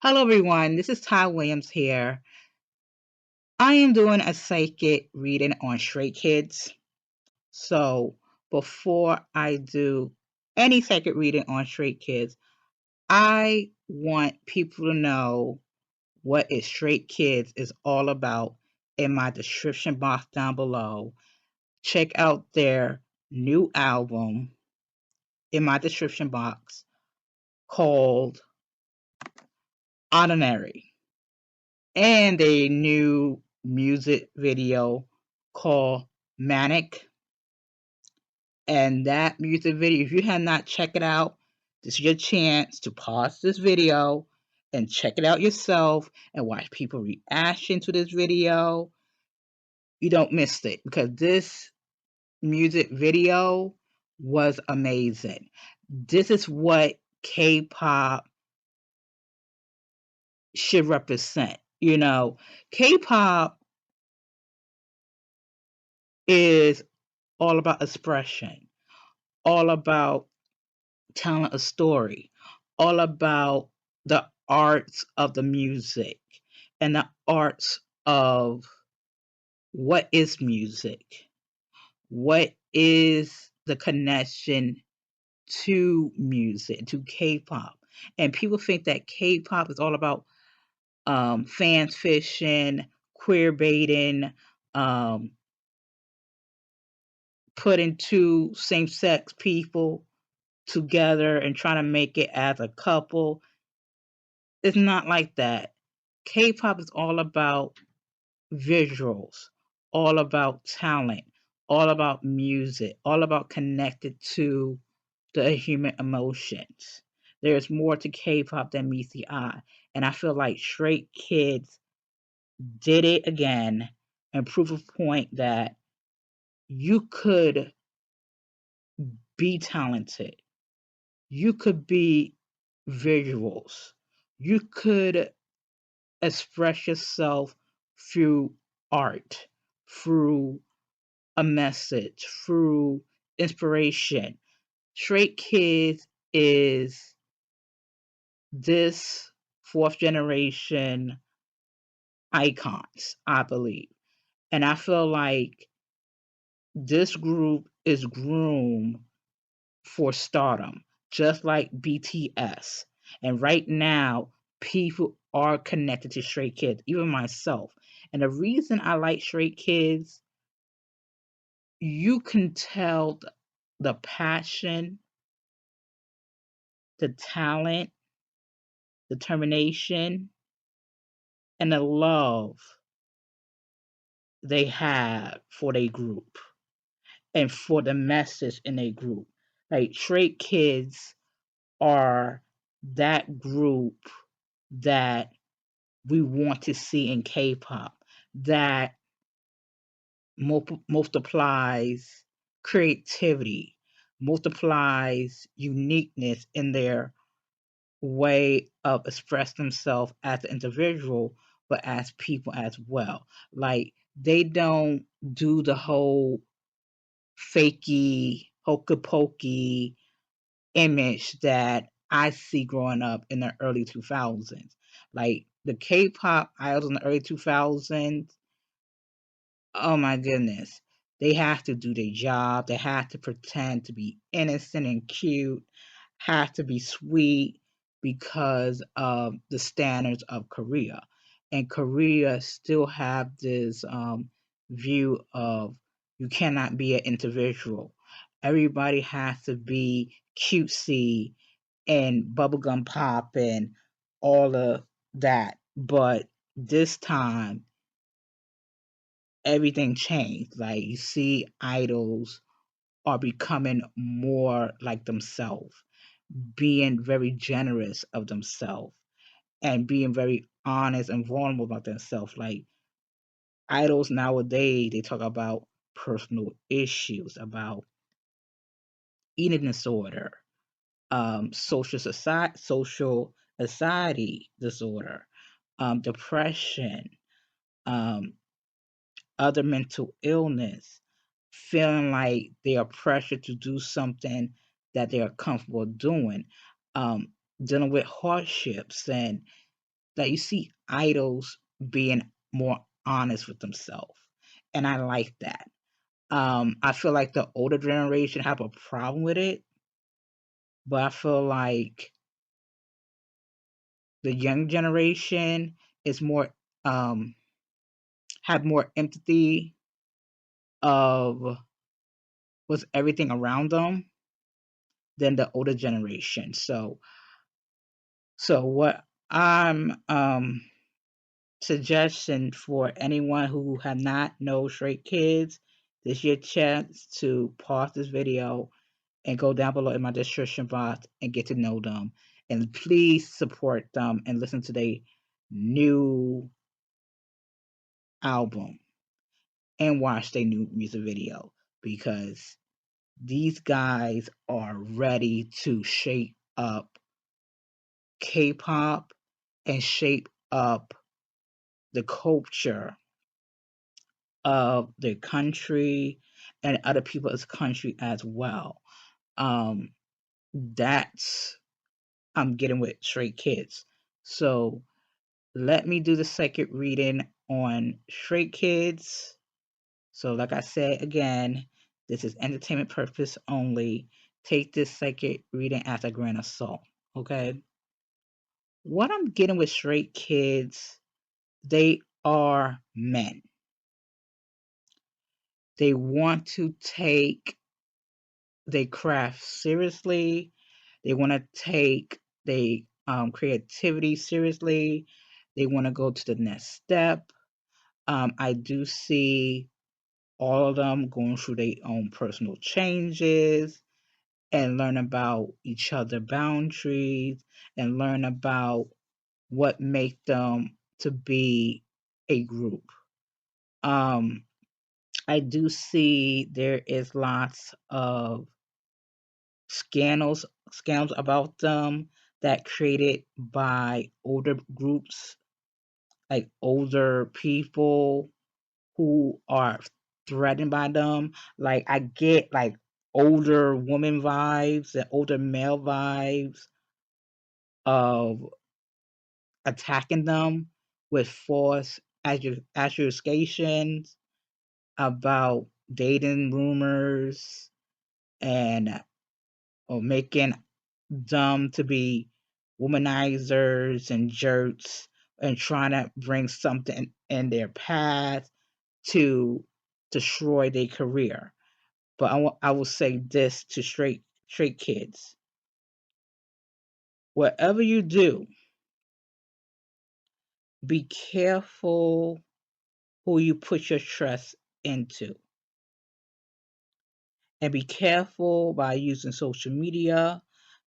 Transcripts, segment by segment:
Hello, everyone. This is Ty Williams here. I am doing a psychic reading on Stray Kids. So, before I do any psychic reading on Stray Kids, I want people to know what is Stray Kids is all about in my description box down below. Check out their new album in my description box called Ordinary, and a new music video called Manic. And that music video, if you have not checked it out, this is your chance to pause this video and check it out yourself and watch people reaction to this video. You don't miss it because this music video was amazing. This is what K-pop should represent. K-pop is all about expression, all about telling a story, all about the arts of the music and the arts of what is music, what is the connection to music, to K-pop. And people think that K-pop is all about fans fishing, queer baiting, um, putting two same-sex people together and trying to make it as a couple. It's not like that. K-pop is all about visuals, all about talent, all about music, all about connected to the human emotions. There's more to K-pop than meets the eye. And I feel like Stray Kids did it again and prove a point that you could be talented. You could be visuals. You could express yourself through art, through a message, through inspiration. Stray Kids is this fourth generation icons, I believe. And I feel like this group is groomed for stardom, just like BTS. And right now, people are connected to Stray Kids, even myself. And the reason I like Stray Kids, you can tell the passion, the talent, determination, and the love they have for their group and for the message in their group. Like Stray Kids are that group that we want to see in K-pop that multiplies creativity, multiplies uniqueness in their way of expressing themselves as an individual, but as people as well. Like they don't do the whole fakey, hokey pokey image that I see growing up in the early 2000s. Like the K-pop idols in the early 2000s, oh my goodness. They have to do their job. They have to pretend to be innocent and cute, have to be sweet because of the standards of Korea. And Korea still have this view of you cannot be an individual. Everybody has to be cutesy and bubblegum pop and all of that. But this time everything changed. Like you see idols are becoming more like themselves, being very generous of themselves and being very honest and vulnerable about themselves. Like idols nowadays, they talk about personal issues, about eating disorder, social anxiety disorder, depression, um, other mental illness, feeling like they are pressured to do something that they are comfortable doing, dealing with hardships and that you see idols being more honest with themselves. And I like that. I feel like the older generation have a problem with it, but I feel like the young generation is more um have more empathy of what's everything around them than the older generation. So what I'm suggestion for anyone who have not know Stray Kids, this is your chance to pause this video and go down below in my description box and get to know them. And please support them and listen to their new album and watch their new music video, because these guys are ready to shape up K-pop and shape up the culture of their country and other people's country as well. Um, that's I'm getting with Stray Kids. So let me do the second reading on Stray Kids. So, like I said again, this is entertainment purpose only. Take this second reading as a grain of salt. Okay. What I'm getting with Stray Kids, they are men. They want to take their craft seriously. They want to take their creativity seriously. They want to go to the next step. I do see all of them going through their own personal changes and learn about each other boundaries and learn about what make them to be a group. Um, I do see there is lots of scandals about them that created by older groups, like older people who are threatened by them. Like I get like older woman vibes and older male vibes of attacking them with false accusations about dating rumors and or making them to be womanizers and jerks and trying to bring something in their path to destroy their career. But I will say this to straight kids: whatever you do, be careful who you put your trust into, and be careful by using social media.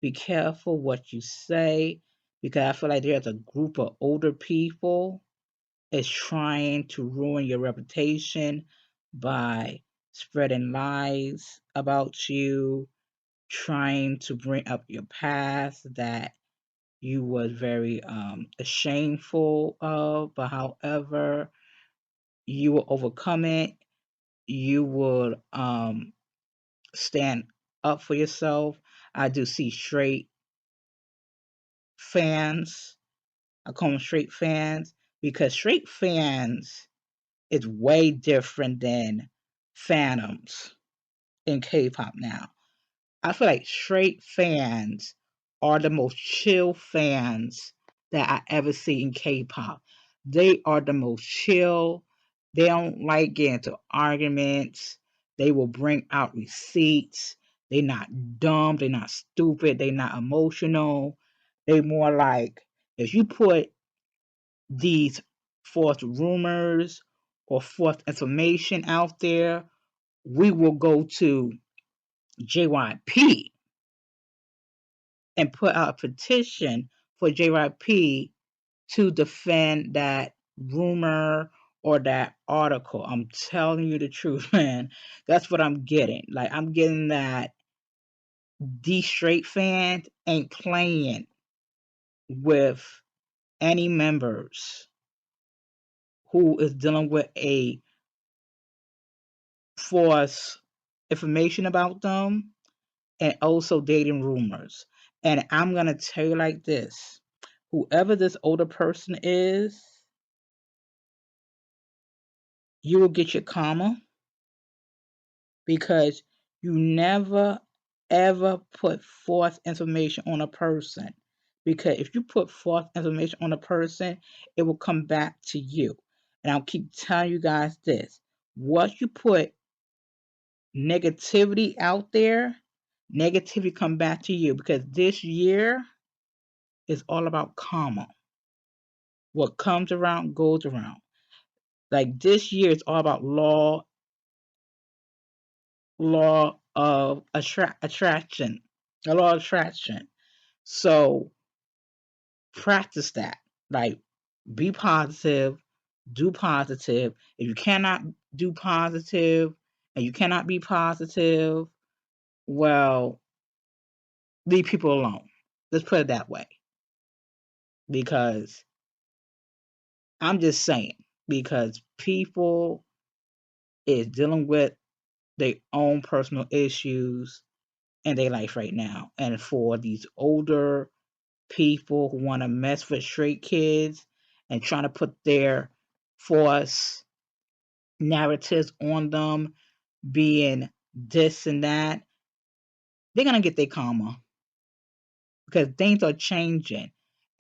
Be careful what you say, because I feel like there's a group of older people is trying to ruin your reputation by spreading lies about you, trying to bring up your past that you was very shameful of, but however, you will overcome it. You will stand up for yourself. I do see straight fans. I call them straight fans because straight fans is way different than phantoms in K-pop now. I feel like straight fans are the most chill fans that I ever see in K-pop. They are the most chill. They don't like getting into arguments. They will bring out receipts. They're not dumb. They're not stupid. They're not emotional. They more like if you put these false rumors or false information out there, we will go to JYP and put out a petition for JYP to defend that rumor or that article. I'm telling you the truth, man. That's what I'm getting. Like I'm getting that these straight fans ain't playing with any members who is dealing with a false information about them and also dating rumors. And I'm gonna tell you like this: whoever this older person is, you will get your karma because you never ever put false information on a person. Because if you put false information on a person, it will come back to you. And I'll keep telling you guys this. Once you put negativity out there, negativity come back to you because this year is all about karma. What comes around goes around. Like this year is all about law of attraction, the law of attraction. So practice that. Like be positive, do positive. If you cannot do positive and you cannot be positive, well, leave people alone. Let's put it that way. Because I'm just saying, because people is dealing with their own personal issues in their life right now. And for these older people who want to mess with straight kids and trying to put their false narratives on them, being this and that, they're going to get their karma because things are changing.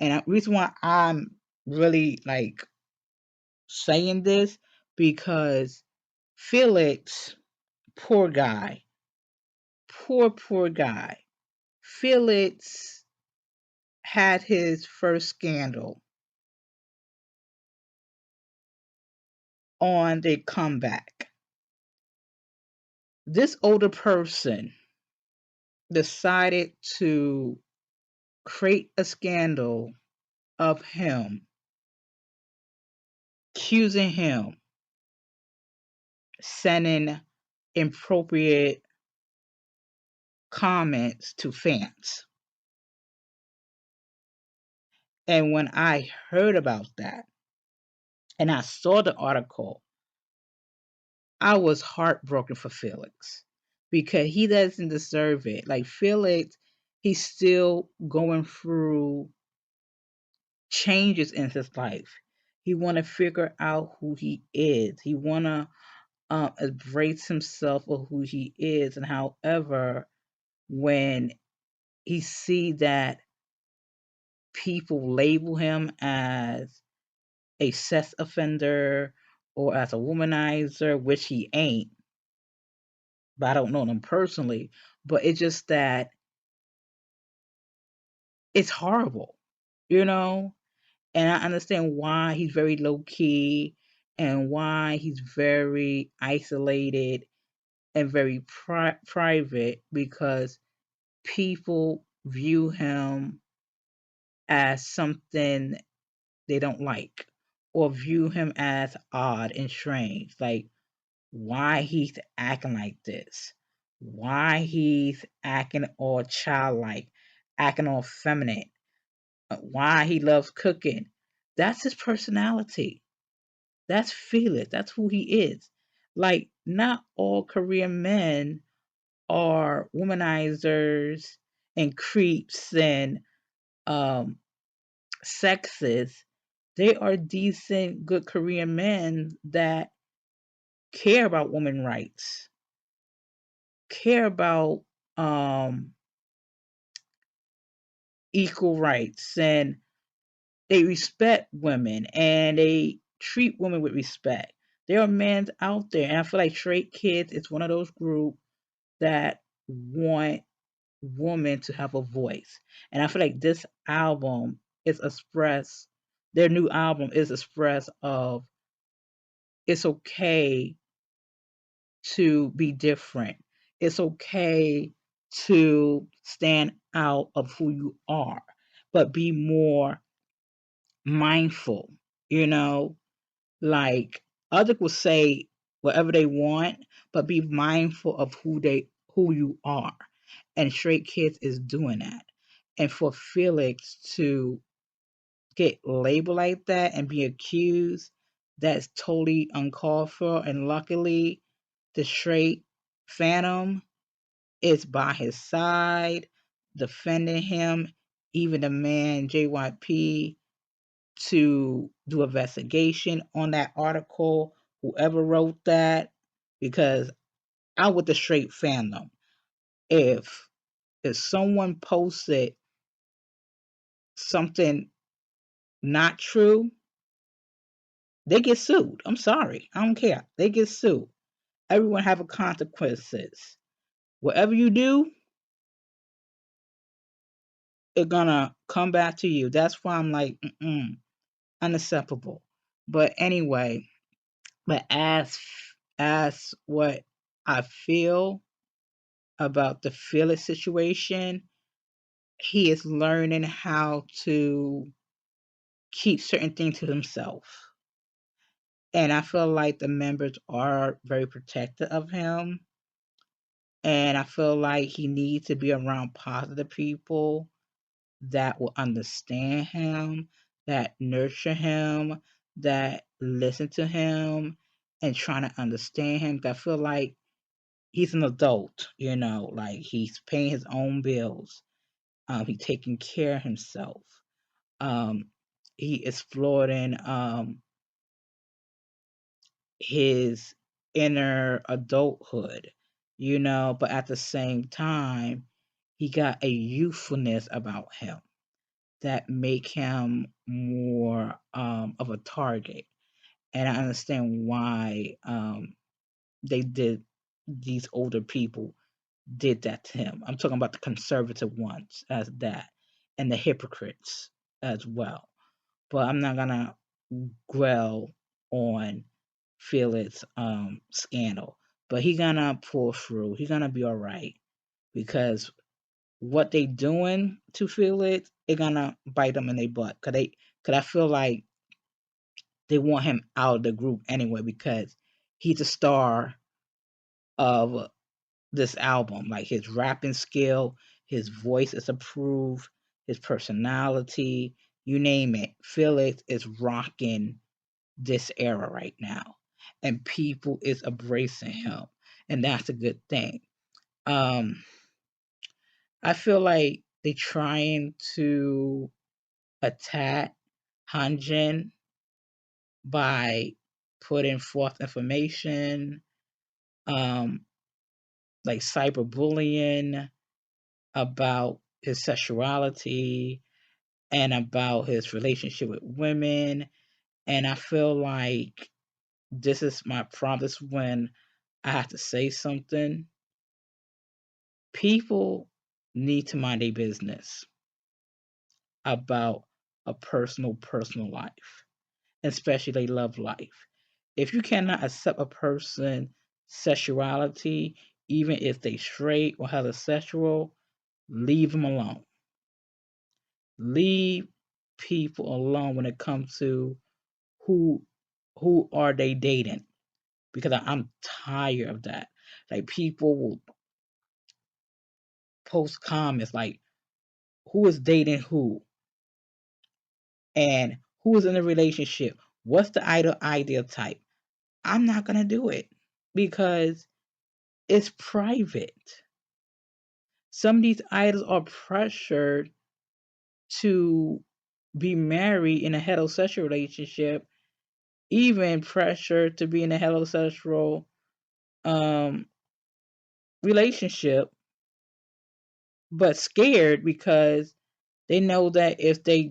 And the reason why I'm really like saying this because Felix, poor guy, poor guy. Felix had his first scandal on the comeback. This older person decided to create a scandal of him, accusing him, sending inappropriate comments to fans. And when I heard about that and I saw the article, I was heartbroken for Felix because he doesn't deserve it. Like Felix, he's still going through changes in his life. He want to figure out who he is. He want to embrace himself for who he is. And however, when he see that people label him as a sex offender or as a womanizer, which he ain't, but I don't know him personally, but it's just that it's horrible, you know? And I understand why he's very low key and why he's very isolated and very private because people view him as something they don't like or view him as odd and strange. Like, why he's acting like this, why he's acting all childlike, acting all feminine, why he loves cooking. That's his personality. That's Felix. That's who he is. Like, not all Korean men are womanizers and creeps and um, sexists. They are decent, good Korean men that care about women rights, care about um, equal rights, and they respect women and they treat women with respect. There are men out there, and I feel like Straight Kids is one of those groups that want women to have a voice. And I feel like this album is express, their new album is express of it's okay to be different. It's okay to stand out of who you are, but be more mindful, you know, like others will say whatever they want, but be mindful of who you are. And Straight Kids is doing that. And for Felix to get labeled like that and be accused, that's totally uncalled for. And luckily, the straight Phantom is by his side, defending him even the man JYP to do investigation on that article, whoever wrote that, because I would the straight fandom. If someone posted something not true, they get sued. I'm sorry. I don't care. They get sued. Everyone have a consequences. Whatever you do, it's gonna come back to you. That's why I'm like, unacceptable. But anyway, but as what I feel about the Felix situation, he is learning how to keep certain things to himself. And I feel like the members are very protective of him. And I feel like he needs to be around positive people that will understand him, that nurture him, that listen to him and trying to understand him. I feel like he's an adult, like he's paying his own bills. He's taking care of himself. Um, he is exploring his inner adulthood, but at the same time, he got a youthfulness about him that make him more of a target. And I understand why they did these older people did that to him. I'm talking about the conservative ones as that, and the hypocrites as well. But I'm not gonna dwell on Felix scandal. But he gonna pull through. He gonna be all right because what they doing to Felix, it gonna bite them in their butt. Cause I feel like they want him out of the group anyway because he's a star of this album. Like his rapping skill, his voice is approved, his personality, you name it. Felix is rocking this era right now. And people is embracing him. And that's a good thing. Um, I feel like they trying to attack Hanjin by putting forth information, um, like cyberbullying about his sexuality and about his relationship with women. And I feel like this is my problem when I have to say something. People need to mind their business about a personal life, especially their love life. If you cannot accept a person's sexuality, even if they straight or heterosexual, leave them alone. Leave people alone when it comes to who who are they dating, because I'm tired of that. Like people will post comments like who is dating who and who is in a relationship. What's the ideal type? I'm not gonna do it because it's private. Some of these idols are pressured to be married in a heterosexual relationship, even pressured to be in a heterosexual um, relationship, but scared because they know that if they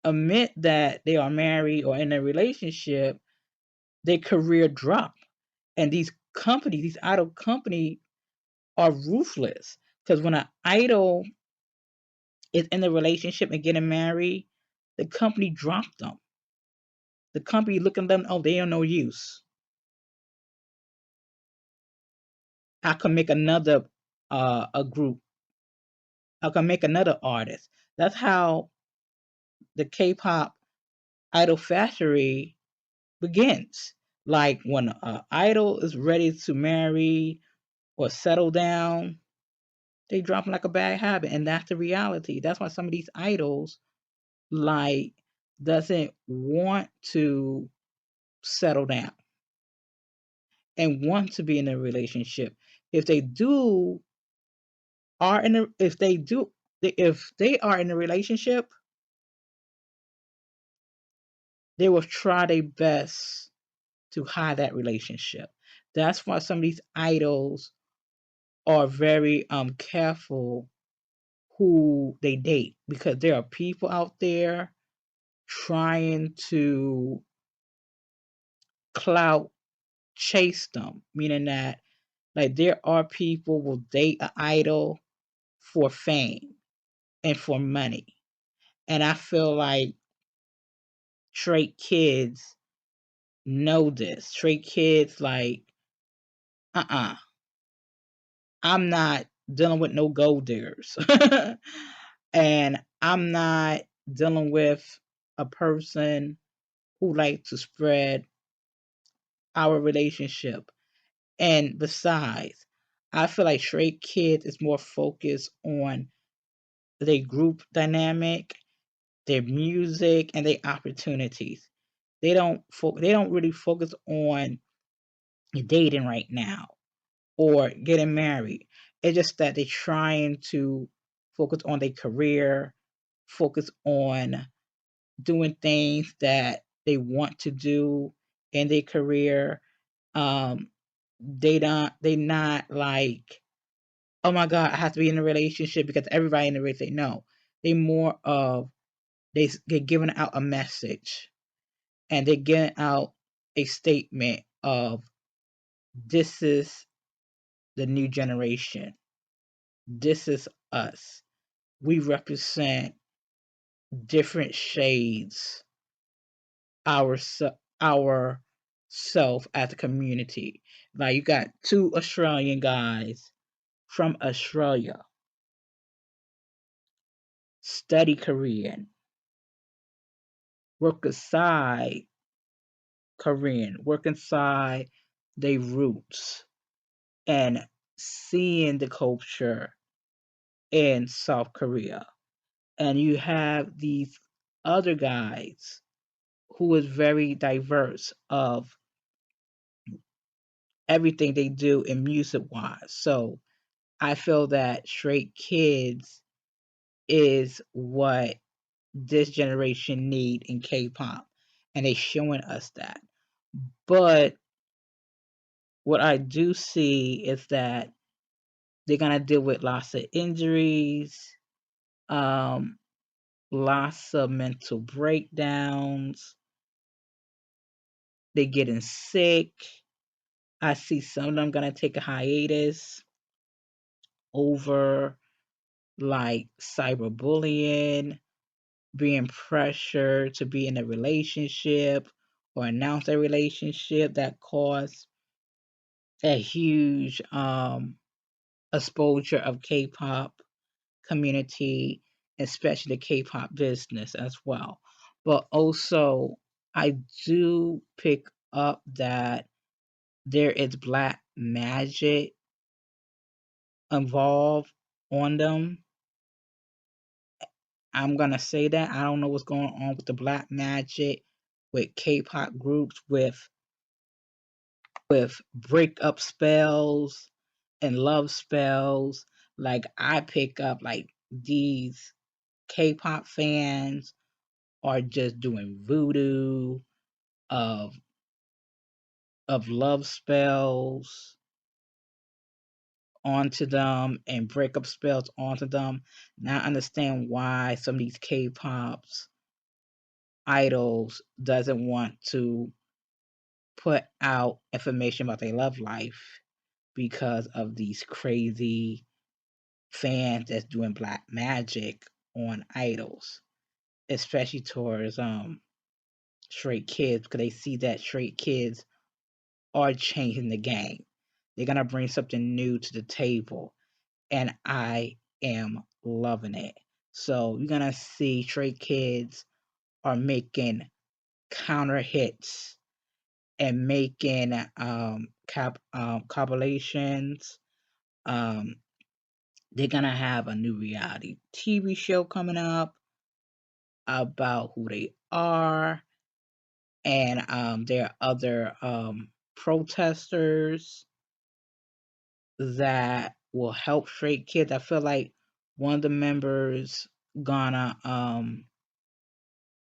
admit that they are married or in a relationship, their career drop. And these idol companies are ruthless because when an idol is in a relationship and getting married, the company dropped them. The company looking at them, oh, they are no use. I can make another a group. I can make another artist. That's how the K-pop idol factory begins. Like when an idol is ready to marry or settle down, they drop them like a bad habit, and that's the reality. That's why some of these idols like doesn't want to settle down and want to be in a relationship. If they do are in a if they do if they are in a relationship, they will try their best to hide that relationship. That's why some of these idols are very careful who they date, because there are people out there trying to clout chase them, meaning that like there are people will date an idol for fame and for money. And I feel like straight kids know this. Straight kids like, uh-uh, I'm not dealing with no gold diggers. And I'm not dealing with a person who like to spread our relationship. And besides, I feel like straight kids is more focused on their group dynamic, their music, and their opportunities. They don't really focus on dating right now or getting married. It's just that they're trying to focus on their career, focus on doing things that they want to do in their career. Um, they not like, oh my God, I have to be in a relationship because everybody in the relationship. No, they more of they're giving out a message, and they're getting out a statement of, this is the new generation. This is us. We represent different shades our our self as a community. Like you got two Australian guys from Australia study Korean, work aside Korean, work inside their roots, and seeing the culture in South Korea. And you have these other guys who is very diverse of everything they do in music wise. So I feel that Straight Kids is what this generation need in K-pop, and they showing us that. But what I do see is that they're gonna deal with lots of injuries, um, lots of mental breakdowns. They're getting sick. I see some of them gonna take a hiatus over like cyberbullying, being pressured to be in a relationship or announce a relationship that caused a huge exposure of K-pop community, especially the K-pop business as well. But also, I do pick up that there is black magic involved on them. I'm gonna say that I don't know what's going on with the black magic with K-pop groups with breakup spells and love spells. Like I pick up like these K-pop fans are just doing voodoo of love spells onto them and breakup spells onto them. Now I understand why some of these K-pops idols doesn't want to put out information about their love life because of these crazy fans that's doing black magic on idols, especially towards straight kids, because they see that straight kids are changing the game. They're gonna bring something new to the table, and I am loving it. So you're gonna see straight kids are making counter hits and making compilations. Um, they're gonna have a new reality TV show coming up about who they are, and there are other protesters that will help straight kids. I feel like one of the members gonna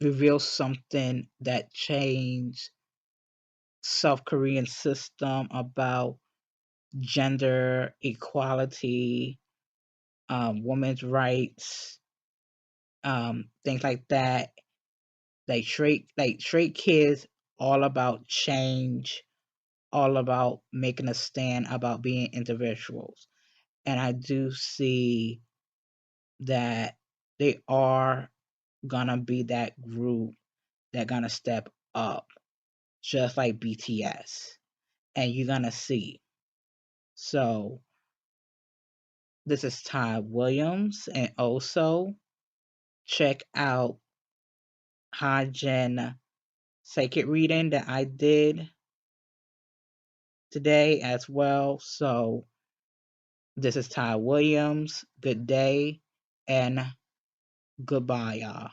reveal something that changed South Korean system about gender equality, women's rights, things like that. Like straight kids, all about change, all about making a stand about being individuals. And I do see that they are gonna be that group that gonna step up, just like BTS. And you're gonna see. So this is Ty Williams, and also check out Hajin Sacred Reading that I did today as well. So this is Ty Williams. Good day and goodbye, y'all.